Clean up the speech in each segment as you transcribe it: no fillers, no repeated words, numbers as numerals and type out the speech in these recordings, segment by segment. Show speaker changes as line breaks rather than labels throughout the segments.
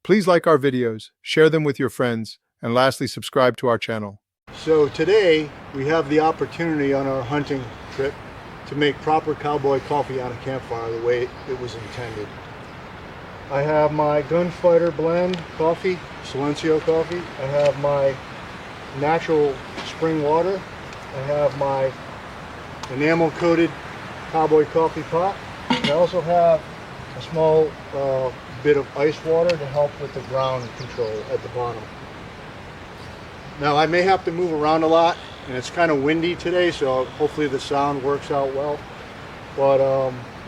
Please like our videos, share them with your friends, and lastly, subscribe to our channel.
So today we have the opportunity on our hunting trip to make proper cowboy coffee on a campfire the way it was intended. I have my Gunfighter blend coffee, Silencio coffee. I have my natural spring water. I have my enamel coated cowboy coffee pot. I also have a small bit of ice water to help with the ground control at the bottom. Now I may have to move around a lot, and it's kind of windy today, so hopefully the sound works out well. But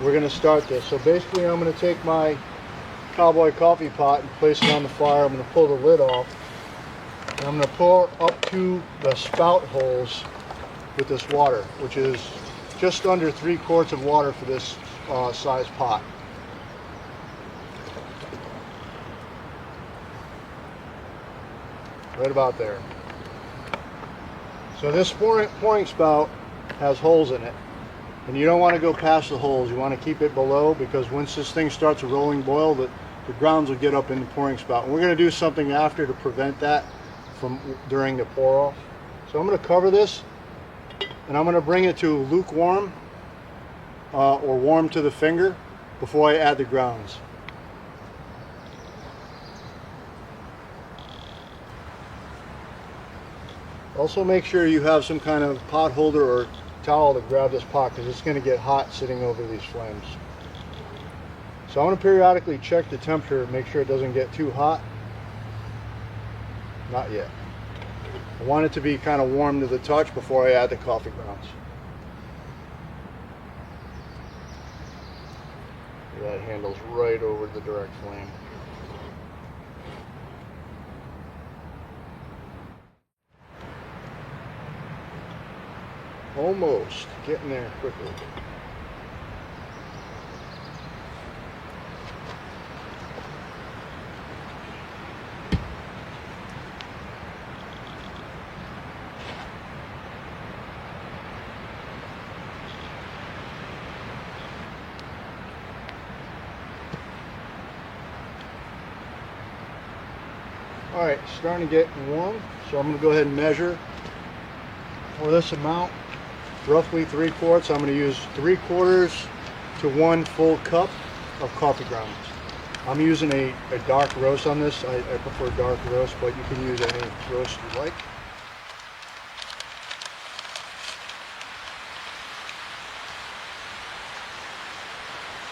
we're going to start this. So basically I'm going to take my cowboy coffee pot and place it on the fire. I'm going to pull the lid off, and I'm going to pour up to the spout holes with this water, which is just under 3 quarts of water for this size pot. Right about there. So this pouring spout has holes in it, and you don't want to go past the holes. You want to keep it below, because once this thing starts a rolling boil, the grounds will get up in the pouring spout. And we're going to do something after to prevent that from during the pour off. So I'm going to cover this, and I'm going to bring it to lukewarm or warm to the finger before I add the grounds. Also make sure you have some kind of pot holder or towel to grab this pot, because it's going to get hot sitting over these flames. So I'm going to periodically check the temperature, make sure it doesn't get too hot. Not yet. I want it to be kind of warm to the touch before I add the coffee grounds. That handle's right over the direct flame. Almost getting there quickly. All right, starting to get warm, so I'm going to go ahead and measure for this amount. Roughly 3 quarts. I'm going to use 3/4 to 1 full cup of coffee grounds. I'm using a dark roast on this. I prefer dark roast, but you can use any roast you like.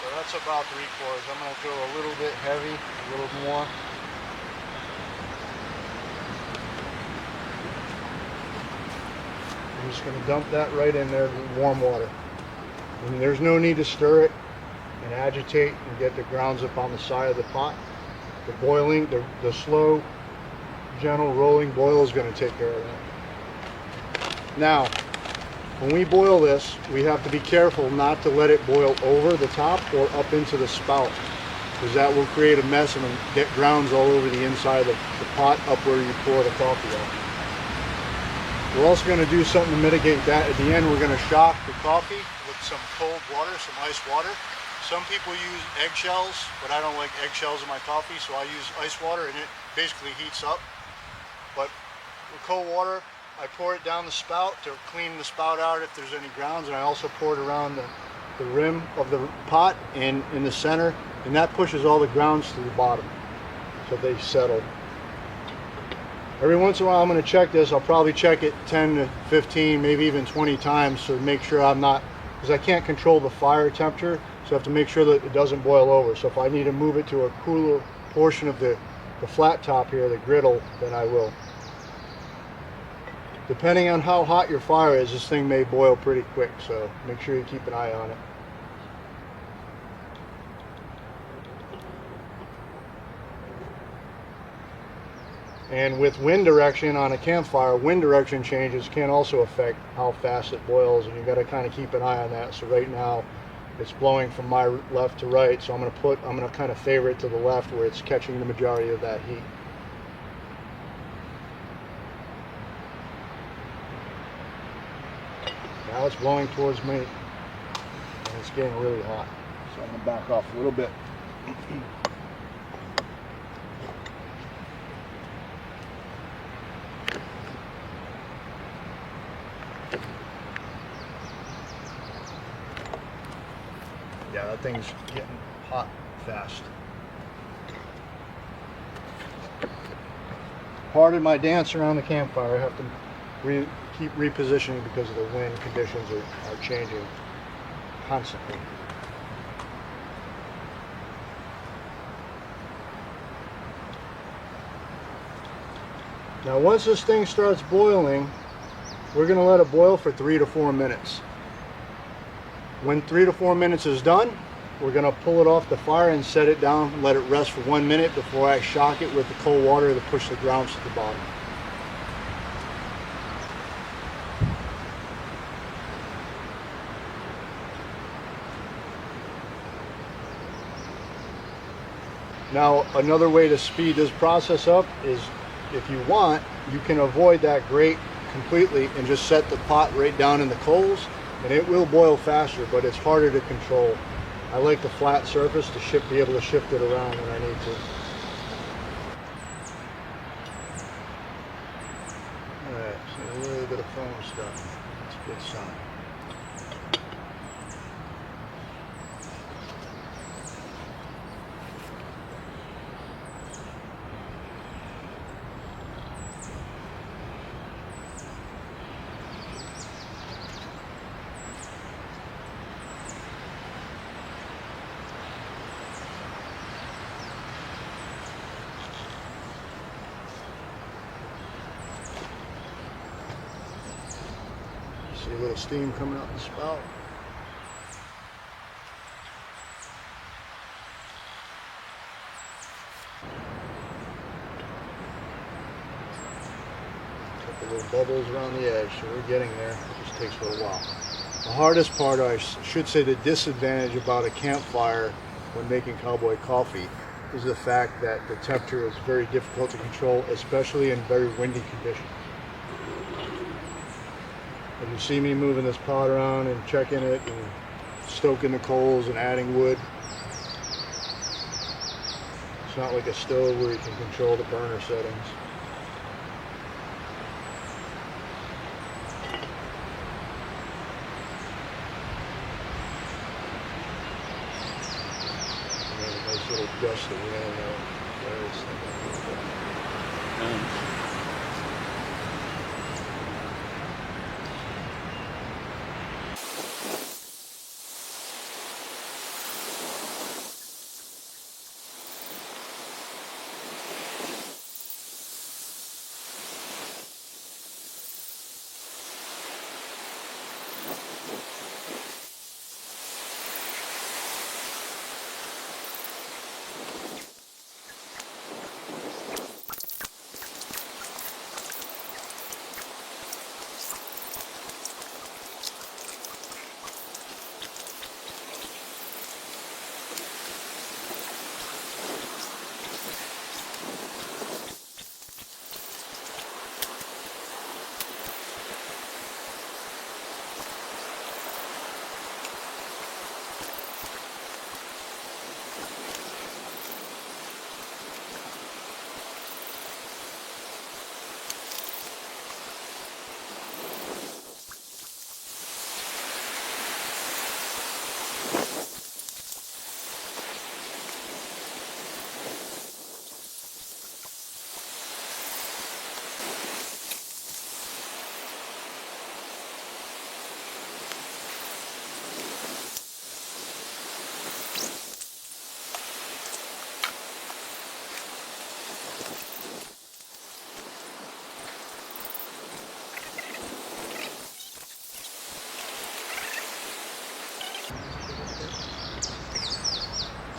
So that's about 3/4. I'm going to go a little bit heavy, a little more. I'm just going to dump that right in there with warm water. And there's no need to stir it and agitate and get the grounds up on the side of the pot. The boiling, the slow, gentle rolling boil is going to take care of that. Now, when we boil this, we have to be careful not to let it boil over the top or up into the spout, because that will create a mess and get grounds all over the inside of the pot up where you pour the coffee out. We're also going to do something to mitigate that. At the end, we're going to shock the coffee with some cold water, some ice water. Some people use eggshells, but I don't like eggshells in my coffee, so I use ice water, and it basically heats up. But with cold water, I pour it down the spout to clean the spout out if there's any grounds, and I also pour it around the rim of the pot and in the center, and that pushes all the grounds to the bottom so they settle. Every once in a while I'm going to check this. I'll probably check it 10 to 15, maybe even 20 times to make sure I'm not, because I can't control the fire temperature, so I have to make sure that it doesn't boil over. So if I need to move it to a cooler portion of the flat top here, the griddle, then I will. Depending on how hot your fire is, this thing may boil pretty quick, so make sure you keep an eye on it. And with wind direction on a campfire, wind direction changes can also affect how fast it boils, and you've got to kind of keep an eye on that. So right now it's blowing from my left to right, so I'm going to kind of favor it to the left where it's catching the majority of that heat. Now it's blowing towards me, and it's getting really hot. So I'm going to back off a little bit. Yeah, that thing's getting hot fast. Pardon my dance around the campfire. I have to keep repositioning because of the wind conditions are changing constantly. Now once this thing starts boiling, we're going to let it boil for 3 to 4 minutes. When 3 to 4 minutes is done, we're going to pull it off the fire and set it down, let it rest for 1 minute before I shock it with the cold water to push the grounds to the bottom. Now another way to speed this process up is, if you want, you can avoid that grate completely and just set the pot right down in the coals, and it will boil faster, but it's harder to control. I like the flat surface to be able to shift it around when I need to. Alright, so a little bit of foam stuff. That's a good sign. See a little steam coming out the spout. Couple little bubbles around the edge, so we're getting there. It just takes a little while. The hardest part, or I should say the disadvantage about a campfire when making Cowboy Coffee, is the fact that the temperature is very difficult to control, especially in very windy conditions. If you see me moving this pot around and checking it and stoking the coals and adding wood, it's not like a stove where you can control the burner settings. And there's a nice little gust of wind out there. It's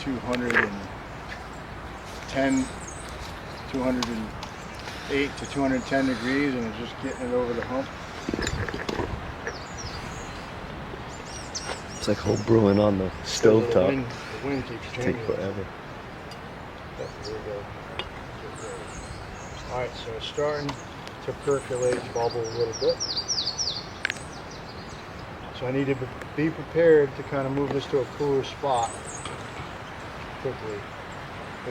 210, 208 to 210 degrees, and it's just getting it over the hump.
It's like home brewing on the stove top.
The wind keeps changing.
Take forever.
Here we go. Alright, so it's starting to percolate, bubble a little bit. So I need to be prepared to kind of move this to a cooler spot quickly,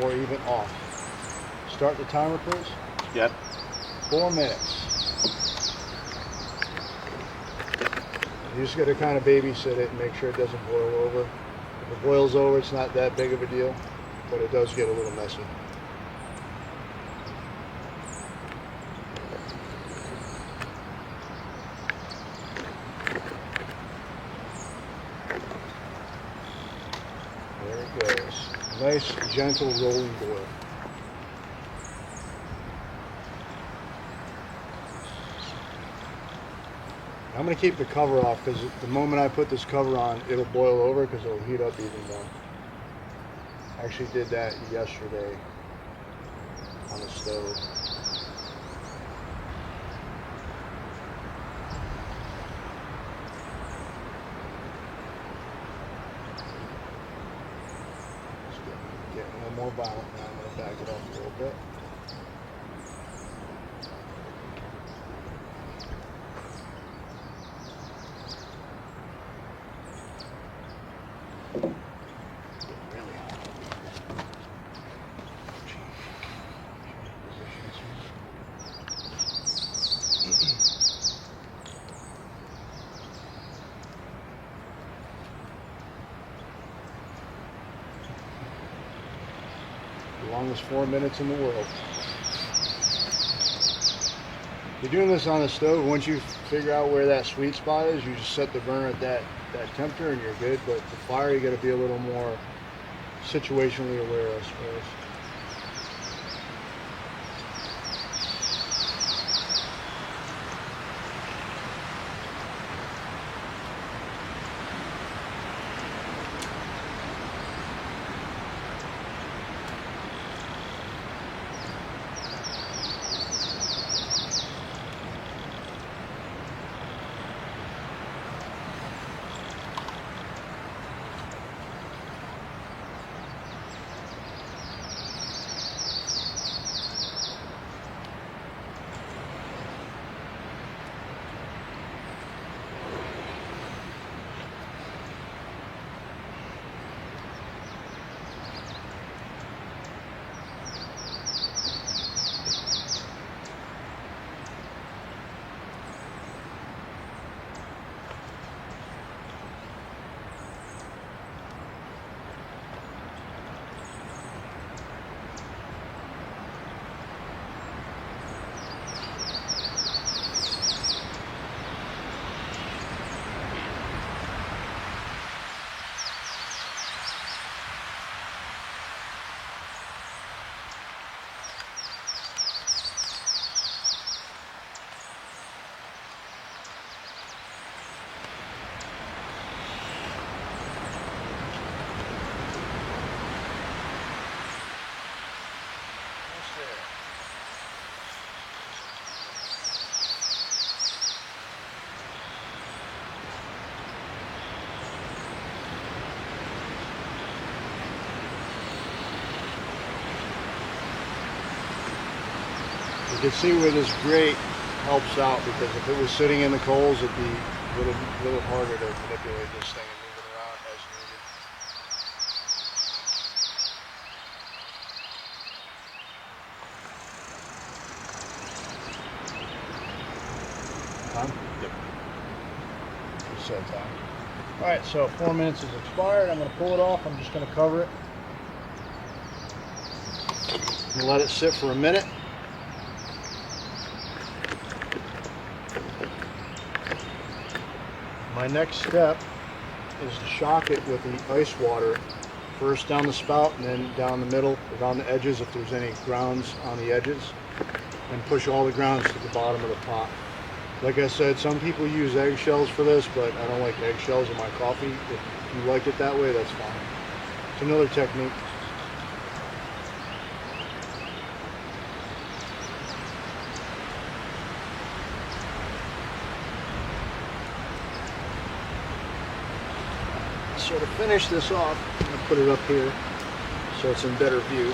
or even off. Start the timer, please.
Yep.
4 minutes. You just got to kind of babysit it and make sure it doesn't boil over. If it boils over, it's not that big of a deal, but it does get a little messy. There it goes. Nice, gentle rolling boil. I'm going to keep the cover off because the moment I put this cover on, it'll boil over because it'll heat up even more. I actually did that yesterday on the stove. It's getting a little more violent now. I'm going to back it up a little bit. Really hot. The longest 4 minutes in the world. You're doing this on the stove. Once you figure out where that sweet spot is, you just set the burner at that temperature and you're good. But the fire, you got to be a little more situationally aware, I suppose. You can see where this grate helps out, because if it was sitting in the coals, it'd be a little harder to manipulate this thing and move it around as needed. Time? Yep. Just set time. All right, so 4 minutes has expired. I'm going to pull it off. I'm just going to cover it and let it sit for a minute. My next step is to shock it with the ice water, first down the spout and then down the middle, around the edges if there's any grounds on the edges, and push all the grounds to the bottom of the pot. Like I said, some people use eggshells for this, but I don't like eggshells in my coffee. If you like it that way, that's fine. It's another technique. So to finish this off, I'm going to put it up here so it's in better view.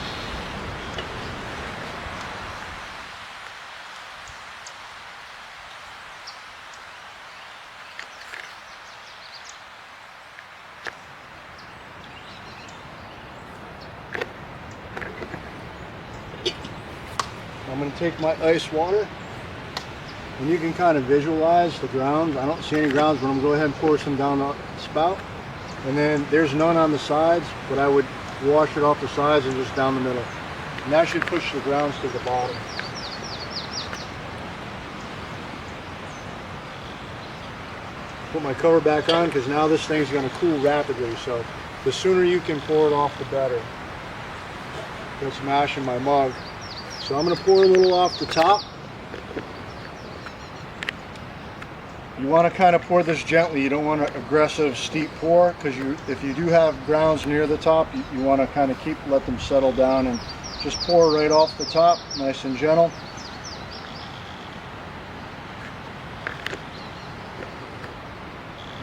I'm going to take my ice water, and you can kind of visualize the grounds. I don't see any grounds, but I'm going to go ahead and pour some down the spout. And then there's none on the sides, but I would wash it off the sides and just down the middle. And that should push the grounds to the bottom. Put my cover back on because now this thing's going to cool rapidly, so the sooner you can pour it off, the better. Got some ash in my mug. So I'm going to pour a little off the top. You want to kind of pour this gently. You don't want an aggressive, steep pour, because if you do have grounds near the top, you want to kind of let them settle down, and just pour right off the top, nice and gentle.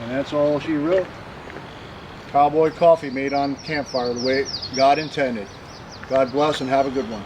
And that's all she wrote. Cowboy coffee made on campfire the way God intended. God bless and have a good one.